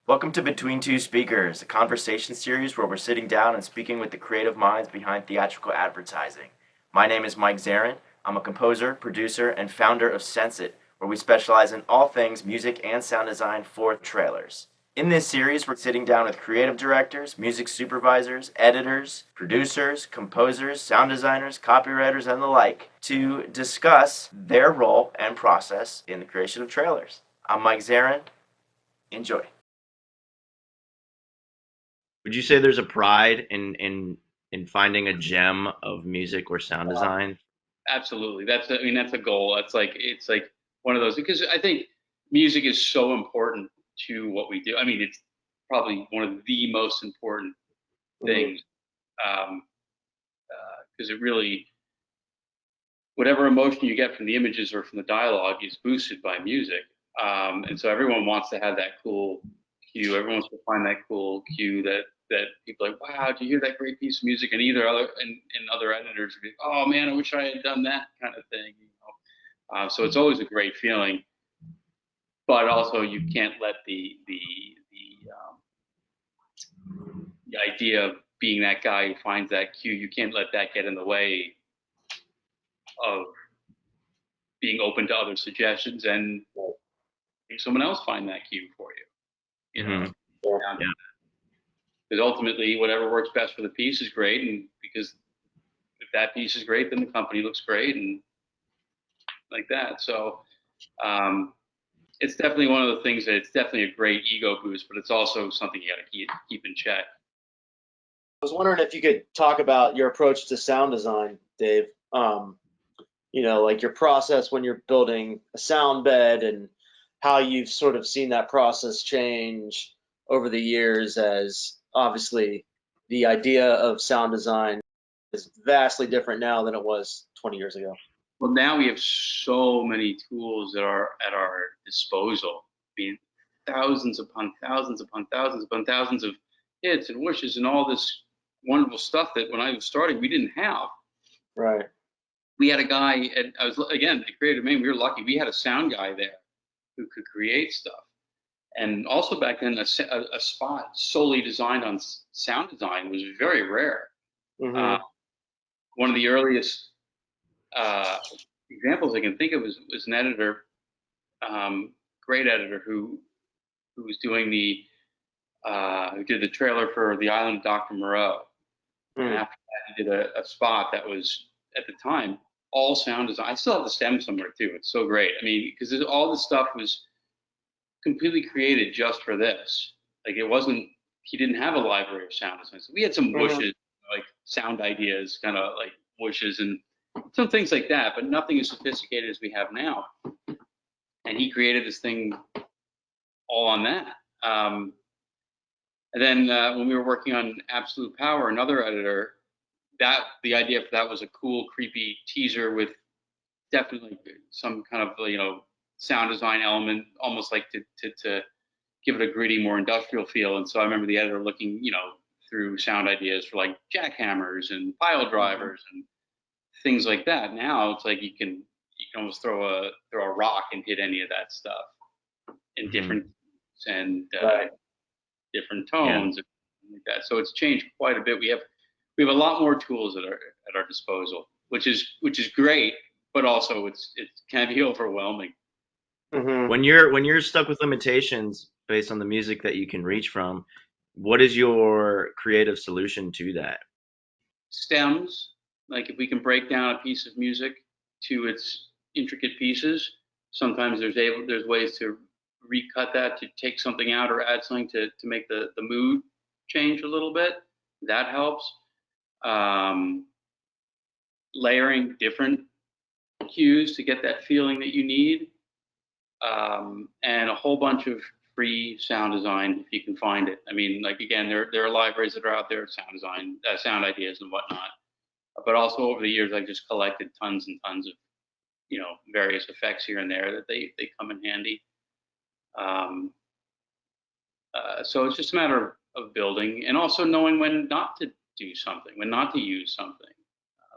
Welcome to Between Two Speakers, a conversation series where we're sitting down and speaking with the creative minds behind theatrical advertising. My name is Mike Zarin. I'm a composer, producer, and founder of Sense It, where we specialize in all things music and sound design for trailers. In this series, we're sitting down with creative directors, music supervisors, editors, producers, composers, sound designers, copywriters, and the like to discuss their role and process in the creation of trailers. I'm Mike Zarin. Enjoy. Would you say there's a pride in finding a gem of music or sound design? Absolutely. That's a goal. It's like one of those, because I think music is so important to what we do. I mean, it's probably one of the most important things, because it really, whatever emotion you get from the images or from the dialogue is boosted by music. And so everyone wants to have that cool cue. Everyone wants to find that cool cue that people are like, wow, did you hear that great piece of music? And either other and other editors would be, oh man, I wish I had done that kind of thing. So it's always a great feeling, but also you can't let the idea of being that guy who finds that cue. You can't let that get in the way of being open to other suggestions and someone else find that cue for you. Yeah. Because ultimately, whatever works best for the piece is great, and because if that piece is great, then the company looks great, and like that. So it's definitely one of the things that it's definitely a great ego boost, but it's also something you got to keep in check. I was wondering if you could talk about your approach to sound design, Dave. Like your process when you're building a sound bed and how you've sort of seen that process change over the years, as obviously the idea of sound design is vastly different now than it was 20 years ago. Well, now we have so many tools that are at our disposal. I mean, thousands upon thousands upon thousands upon thousands of hits and wishes and all this wonderful stuff that when I was starting, we didn't have. Right. We had a guy, and I was, again, the creative man, we were lucky. We had a sound guy there who could create stuff. And also back then, a spot solely designed on sound design was very rare. Mm-hmm. One of the earliest examples I can think of was an editor, great editor who was doing who did the trailer for The Island of Dr. Moreau. And after that, he did a spot that was, at the time, all sound design. I still have the stem somewhere too. It's so great. I mean, because all this stuff was completely created just for this. Like it wasn't. He didn't have a library of sound design. So we had some wishes, like sound ideas, kind of like wishes and some things like that, but nothing as sophisticated as we have now. And he created this thing all on that. And then when we were working on Absolute Power, another editor, that the idea for that was a cool, creepy teaser with definitely some kind of sound design element, almost like to give it a gritty, more industrial feel. And so I remember the editor looking, through sound ideas for like jackhammers and pile drivers and things like that. Now it's like you can almost throw a rock and hit any of that stuff in different and different tones and like that. So it's changed quite a bit. We have a lot more tools at our disposal, which is great, but also it can be overwhelming. Mm-hmm. When you're stuck with limitations based on the music that you can reach from, what is your creative solution to that? Stems, like if we can break down a piece of music to its intricate pieces, sometimes there's ways to recut that, to take something out or add something to make the mood change a little bit. That helps. Layering different cues to get that feeling that you need, and a whole bunch of free sound design if you can find it. I mean, like again, there are libraries that are out there, sound design, sound ideas and whatnot. But also over the years, I've just collected tons and tons of various effects here and there that they come in handy. So it's just a matter of building and also knowing when not to do something, when not to use something,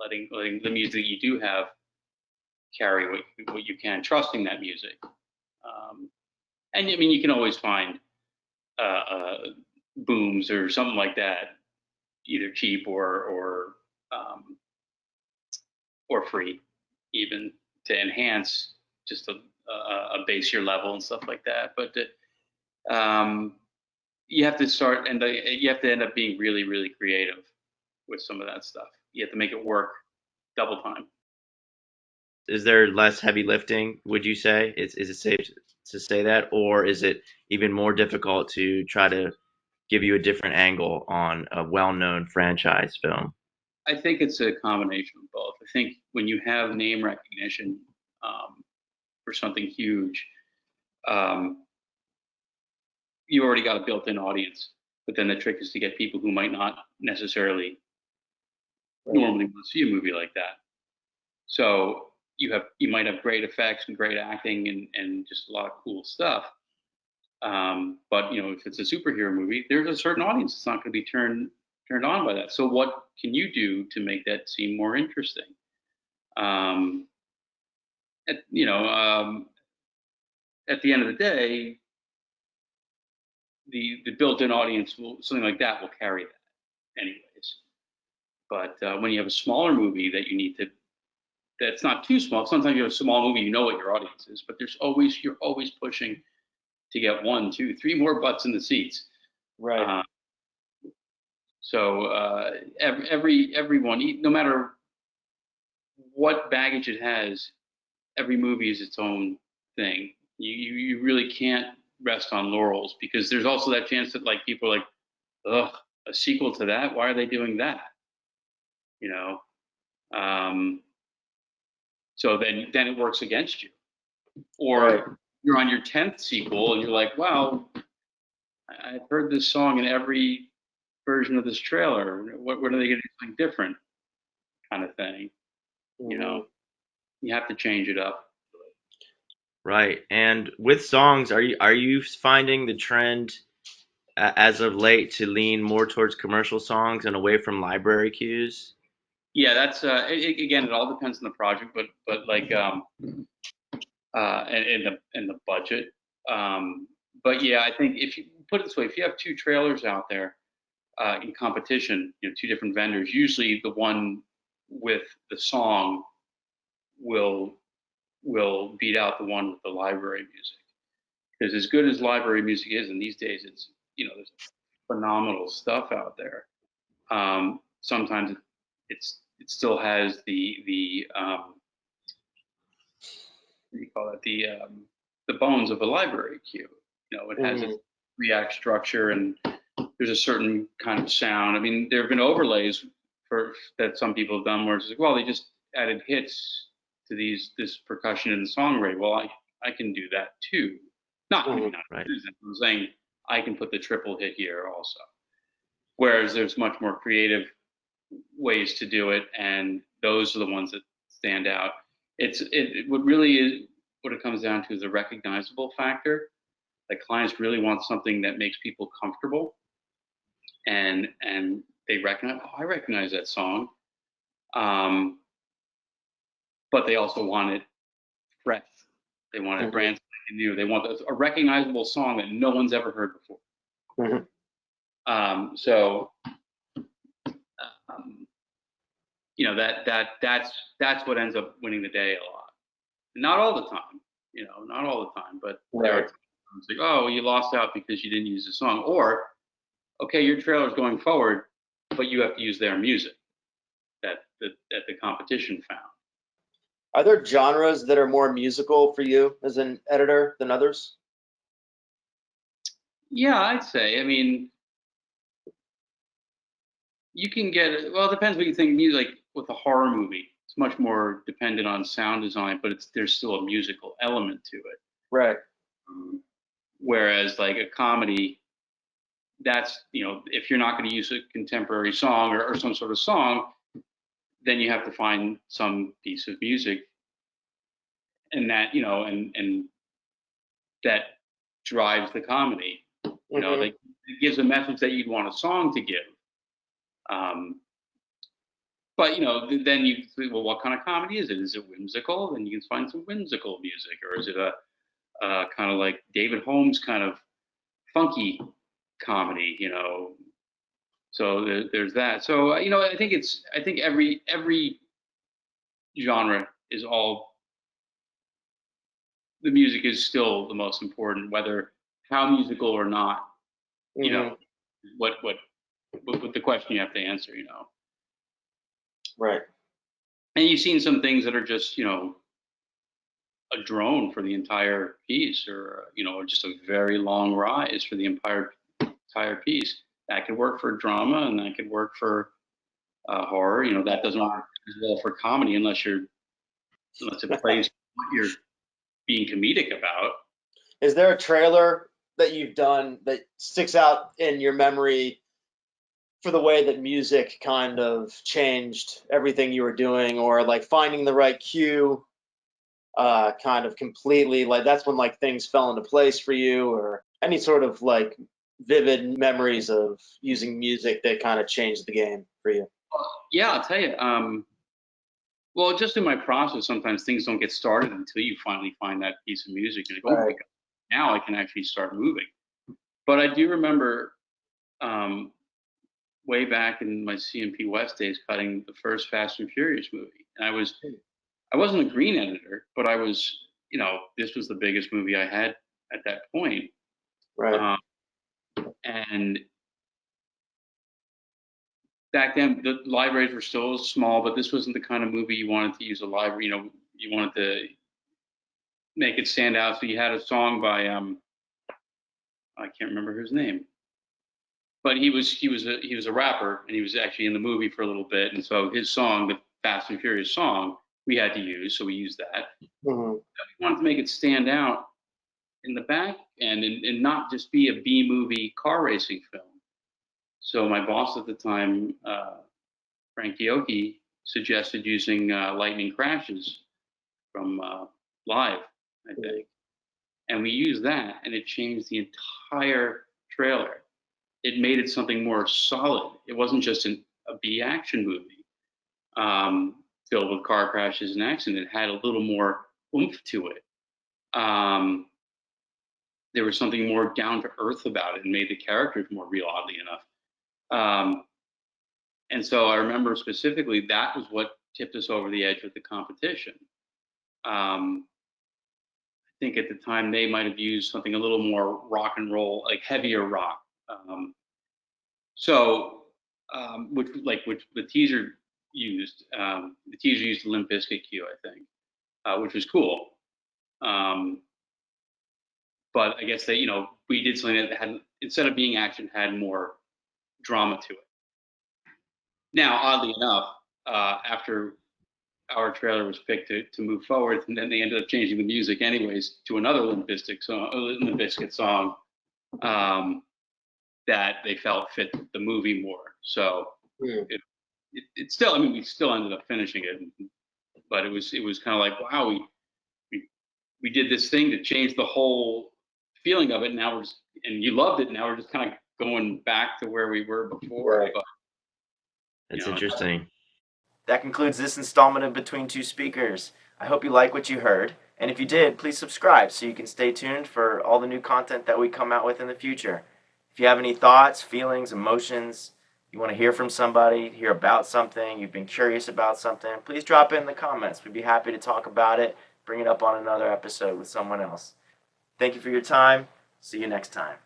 letting the music you do have carry what you can, trusting that music. And I mean, you can always find booms or something like that, either cheap um, or free, even to enhance just a bassier level and stuff like that. But you have to start, and you have to end up being really, really creative with some of that stuff. You have to make it work double time. Is there less heavy lifting, would you say? Is it safe to say that? Or is it even more difficult to try to give you a different angle on a well-known franchise film? I think it's a combination of both. I think when you have name recognition for something huge, um, you already got a built-in audience. But then the trick is to get people who might not necessarily normally want to see a movie like that. So you might have great effects and great acting and just a lot of cool stuff. But if it's a superhero movie, there's a certain audience that's not going to be turned on by that. So what can you do to make that seem more interesting? Um, at, you know, at the end of the day, the built-in audience something like that will carry that anyways. But when you have a smaller movie that's not too small. Sometimes you have a small movie, you know what your audience is, but you're always pushing to get 1, 2, 3 more butts in the seats. Right. So everyone, no matter what baggage it has, every movie is its own thing. You really can't rest on laurels because there's also that chance that like people are like, ugh, a sequel to that? Why are they doing that? You know. So then it works against you. Or Right. you're on your 10th sequel and you're like, wow, I've heard this song in every version of this trailer. What are they going to do something different? Kind of thing. You know, you have to change it up. Right. And with songs, are you finding the trend as of late to lean more towards commercial songs and away from library cues? Yeah, that's again, it all depends on the project, but like and the budget. But yeah, I think if you put it this way, if you have 2 trailers out there in competition, 2 different vendors, usually the one with the song will beat out the one with the library music. Because as good as library music is, and these days it's there's phenomenal stuff out there. Sometimes it still has the what do you call it, the bones of a library cue. It has its 3-act structure and there's a certain kind of sound. I mean, there have been overlays that some people have done where it's like, well, they just added hits to this percussion in the song rate. Well, I can do that too. Not maybe not. Right. I'm saying I can put the triple hit here also. Whereas there's much more creative ways to do it, and those are the ones that stand out. What it comes down to is a recognizable factor. Like clients really want something that makes people comfortable, and they recognize, oh, I recognize that song, but they also want it fresh. They want it brand new. They want a recognizable song that no one's ever heard before. So that's what ends up winning the day a lot. Not all the time, not all the time, but there are times like, oh, you lost out because you didn't use the song, or okay, your trailer's going forward, but you have to use their music that the competition found. Are there genres that are more musical for you as an editor than others? Yeah, I'd say. I mean, you can get, well, it depends what you think. Music, like with a horror movie, it's much more dependent on sound design, but there's still a musical element to it. Right. Whereas like a comedy, that's, if you're not going to use a contemporary song or some sort of song, then you have to find some piece of music, and that, and that drives the comedy. Like it gives a message that you'd want a song to give. But then you think, well, what kind of comedy is it? Is it whimsical? Then you can find some whimsical music, or is it a kind of like David Holmes kind of funky comedy, you know. So there's that. So you know, I think every genre is all, the music is still the most important, whether how musical or not. You know, what the question you have to answer. You know, Right. and you've seen some things that are just, you know, a drone for the entire piece, or you know, just a very long rise for the entire piece. That could work for drama, and that could work for horror. You know, that doesn't work as well for comedy unless it plays what you're being comedic about. Is there a trailer that you've done that sticks out in your memory for the way that music kind of changed everything you were doing, or like finding the right cue, kind of completely, like that's when like things fell into place for you, or any sort of like vivid memories of using music that kind of changed the game for you? Yeah, I'll tell you. Well, just in my process, sometimes things don't get started until you finally find that piece of music, and you go, oh my Right. God, now I can actually start moving. But I do remember um, way back in my CMP West days, cutting the first Fast and Furious movie, and I wasn't a green editor, but I was, you know, this was the biggest movie I had at that point, Right. um, and back then the libraries were still small, but this wasn't the kind of movie you wanted to use a library. You know, you wanted to make it stand out. So you had a song by I can't remember his name, but he was a rapper, and he was actually in the movie for a little bit. And so his song, the Fast and Furious song, we had to use, so we used that. Mm-hmm. We wanted to make it stand out in the back end, and not just be a B movie car racing film. So my boss at the time, Frank Giochi, suggested using Lightning Crashes from Live, I think. And we used that, and it changed the entire trailer. It made it something more solid. It wasn't just a B action movie filled with car crashes and action. It had a little more oomph to it. There was something more down to earth about it, and made the characters more real, oddly enough. And so I remember specifically that was what tipped us over the edge with the competition. I think at the time they might have used something a little more rock and roll, like heavier rock. Um, so, which the teaser used. The teaser used the Limp Bizkit cue, I think, which was cool. Um, but I guess you know, we did something that had, instead of being action, had more drama to it. Now, oddly enough, after our trailer was picked to move forward, and then they ended up changing the music anyways to another Limp Bizkit song that they felt fit the movie more. So it still, I mean, we still ended up finishing it, but it was kind of like, wow, we did this thing to change the whole feeling of it. Now and you loved it. Now we're just kind of going back to where we were before. Right. But, That's you know, interesting. That concludes this installment of Between Two Speakers. I hope you like what you heard, and if you did, please subscribe so you can stay tuned for all the new content that we come out with in the future. If you have any thoughts, feelings, emotions, you want to hear from somebody, hear about something, you've been curious about something, please drop it in the comments. We'd be happy to talk about it, bring it up on another episode with someone else. Thank you for your time. See you next time.